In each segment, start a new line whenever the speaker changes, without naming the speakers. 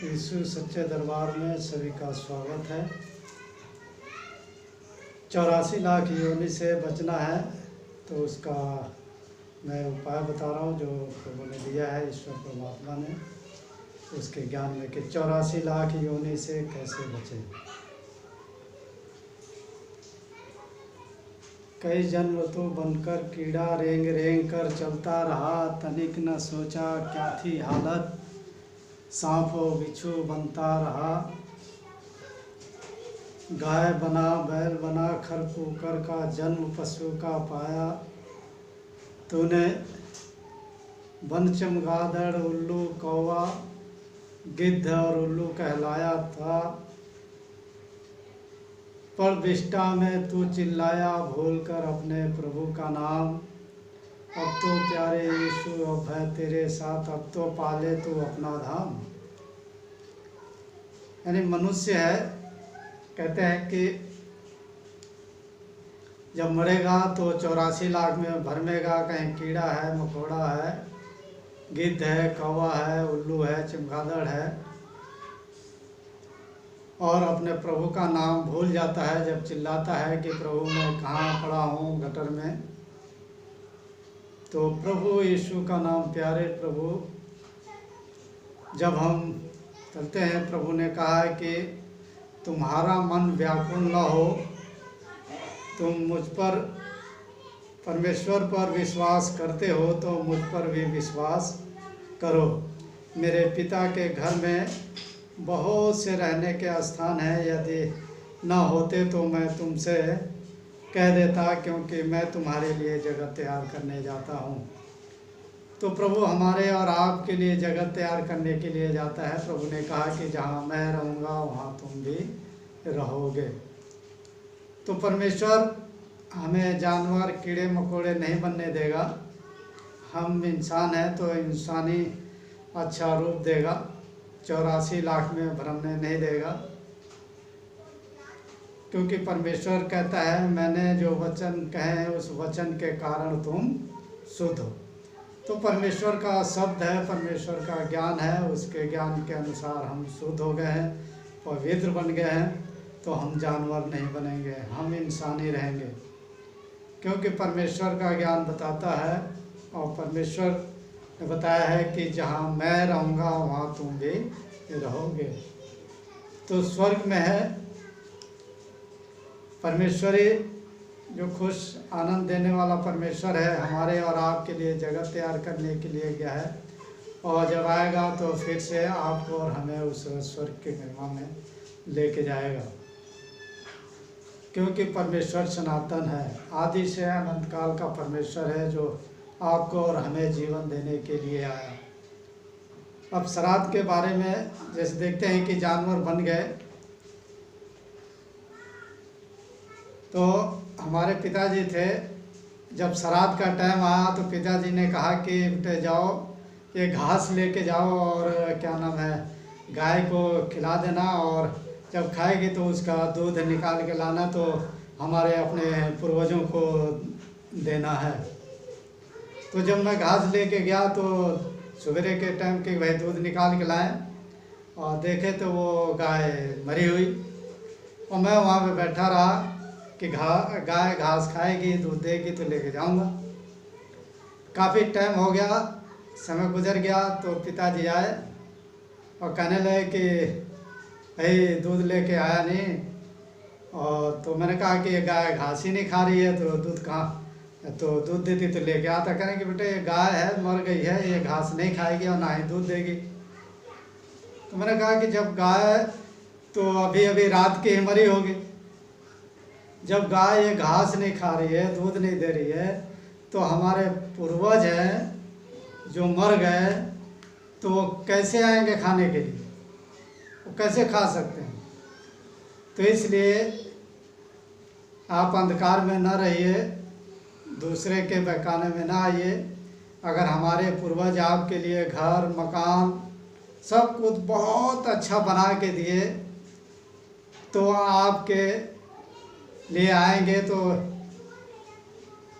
यीशु सच्चे दरबार में सभी का स्वागत है। 84 लाख योनि से बचना है तो उसका मैं उपाय बता रहा हूँ जो प्रभु ने दिया है, ईश्वर परमात्मा ने उसके ज्ञान में कि 84 लाख योनि से कैसे बचें। कई जन्म तो बनकर कीड़ा रेंग रेंग कर चलता रहा, तनिक न सोचा क्या थी हालत, सांप और बिच्छू बनता रहा। गाय बना बैल बना खर कुकर का जन्म पशु का पाया, तूने वन चमगादड़ उल्लू कौवा गिद्ध और उल्लू कहलाया था। पर विष्टा में तू चिल्लाया भूलकर अपने प्रभु का नाम। अब तो प्यारे यीशु अब है तेरे साथ, अब तो पाले तू अपना धाम। यानी मनुष्य है, कहते हैं कि जब मरेगा तो 84 लाख में भरमेगा। कहीं कीड़ा है, मकोड़ा है, गिद्ध है, कौवा है, उल्लू है, चमगादड़ है, और अपने प्रभु का नाम भूल जाता है। जब चिल्लाता है कि प्रभु मैं कहाँ पड़ा हूँ गटर में, तो प्रभु यीशु का नाम, प्यारे प्रभु, जब हम चलते हैं, प्रभु ने कहा है कि तुम्हारा मन व्याकुल न हो, तुम मुझ पर परमेश्वर पर विश्वास करते हो तो मुझ पर भी विश्वास करो। मेरे पिता के घर में बहुत से रहने के स्थान हैं, यदि न होते तो मैं तुमसे कह देता, क्योंकि मैं तुम्हारे लिए जगह तैयार करने जाता हूँ। तो प्रभु हमारे और आपके लिए जगह तैयार करने के लिए जाता है। प्रभु ने कहा कि जहाँ मैं रहूँगा वहाँ तुम भी रहोगे। तो परमेश्वर हमें जानवर कीड़े मकोड़े नहीं बनने देगा। हम इंसान हैं तो इंसानी अच्छा रूप देगा, 84 लाख में भरमने नहीं देगा, क्योंकि परमेश्वर कहता है मैंने जो वचन कहे उस वचन के कारण तुम शुद्ध हो। तो परमेश्वर का शब्द है, परमेश्वर का ज्ञान है, उसके ज्ञान के अनुसार हम शुद्ध हो गए हैं, पवित्र बन गए हैं। तो हम जानवर नहीं बनेंगे, हम इंसानी रहेंगे, क्योंकि परमेश्वर का ज्ञान बताता है और परमेश्वर ने बताया है कि जहाँ मैं रहूँगा वहाँ तुम भी रहोगे। तो स्वर्ग में है परमेश्वरी जो खुश आनंद देने वाला परमेश्वर है, हमारे और आपके लिए जगह तैयार करने के लिए गया है, और जब आएगा तो फिर से आपको और हमें उस स्वर्ग के महिमा में लेके जाएगा, क्योंकि परमेश्वर सनातन है, आदि से अनंत काल का परमेश्वर है जो आपको और हमें जीवन देने के लिए आया। अब श्राद्ध के बारे में जैसे देखते हैं कि जानवर बन गए, तो हमारे पिताजी थे, जब श्राद्ध का टाइम आया तो पिताजी ने कहा कि बेटे जाओ ये घास लेके जाओ और क्या नाम है गाय को खिला देना, और जब खाएगी तो उसका दूध निकाल के लाना, तो हमारे अपने पूर्वजों को देना है। तो जब मैं घास लेके गया तो सवेरे के टाइम के भाई दूध निकाल के लाए और देखे तो वो गाय मरी हुई, और मैं वहाँ पे बैठा रहा कि गाय घास खाएगी, दूध देगी तो लेके जाऊंगा। काफ़ी टाइम हो गया, समय गुजर गया, तो पिताजी आए और कहने लगे कि भाई दूध लेके आया नहीं, और तो मैंने कहा कि ये गाय घास ही नहीं खा रही है तो दूध कहाँ, तो दूध देती तो लेके आता। कहें कि बेटे ये गाय है, मर गई है, ये घास नहीं खाएगी और ना ही दूध देगी। तो मैंने कहा कि जब गाय तो अभी अभी रात की ही मरी होगी, जब गाय ये घास नहीं खा रही है, दूध नहीं दे रही है, तो हमारे पूर्वज हैं जो मर गए तो वो कैसे आएंगे खाने के लिए, वो कैसे खा सकते हैं। तो इसलिए आप अंधकार में न रहिए, दूसरे के बहकाने में ना आइए। अगर हमारे पूर्वज आपके लिए घर मकान सब कुछ बहुत अच्छा बना के दिए, तो आपके लिए आएंगे तो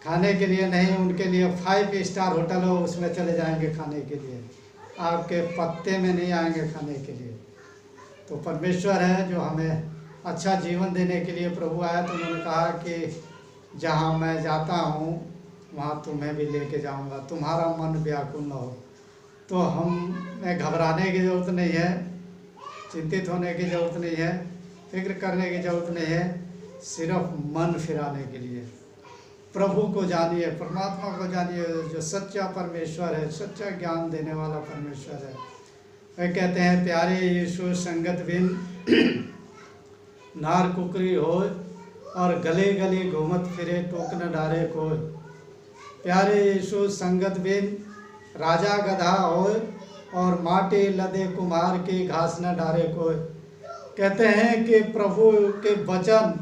खाने के लिए नहीं, उनके लिए 5 स्टार होटल हो उसमें चले जाएंगे खाने के लिए, आपके पत्ते में नहीं आएंगे खाने के लिए। तो परमेश्वर है जो हमें अच्छा जीवन देने के लिए प्रभु आया। तो उन्होंने कहा कि जहाँ मैं जाता हूँ वहाँ तुम्हें भी लेके जाऊँगा, तुम्हारा मन व्याकुल न हो। तो हमें घबराने की ज़रूरत नहीं है, चिंतित होने की ज़रूरत नहीं है, फिक्र करने की ज़रूरत नहीं है। सिर्फ मन फिराने के लिए प्रभु को जानिए, परमात्मा को जानिए, जो सच्चा परमेश्वर है, सच्चा ज्ञान देने वाला परमेश्वर है। वे कहते हैं, प्यारे यीशु संगत बिन नार कुकरी हो और गले गले घूमत फिरे टोक न डारे कोई। प्यारे यीशु संगत बिन राजा गधा हो और माटे लदे कुम्हार की घास न डारे कोई। कहते हैं कि प्रभु के वचन,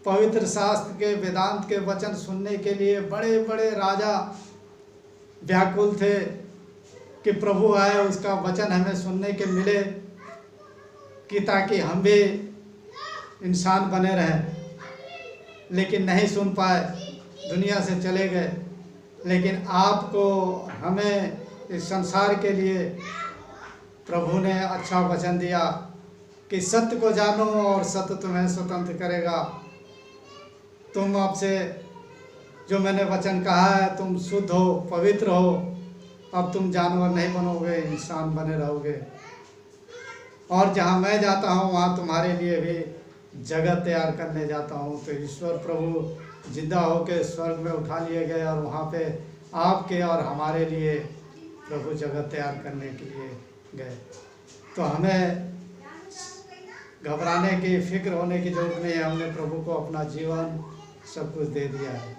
पवित्र शास्त्र के, वेदांत के वचन सुनने के लिए बड़े बड़े राजा व्याकुल थे कि प्रभु आए, उसका वचन हमें सुनने के मिले कि ताकि हम भी इंसान बने रहें। लेकिन नहीं सुन पाए, दुनिया से चले गए। लेकिन आपको, हमें, इस संसार के लिए प्रभु ने अच्छा वचन दिया कि सत्य को जानो और सत्य तुम्हें स्वतंत्र करेगा। तुम आपसे जो मैंने वचन कहा है, तुम शुद्ध हो, पवित्र हो, अब तुम जानवर नहीं बनोगे, इंसान बने रहोगे। और जहाँ मैं जाता हूँ वहाँ तुम्हारे लिए भी जगह तैयार करने जाता हूँ। तो ईश्वर प्रभु जिंदा होकर स्वर्ग में उठा लिए गए और वहाँ पे आपके और हमारे लिए प्रभु जगह तैयार करने के लिए गए। तो हमें घबराने की, फिक्र होने की जरूरत नहीं है। हमने प्रभु को अपना जीवन सब कुछ दे दिया है।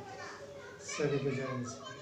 सभी को जय मसीह।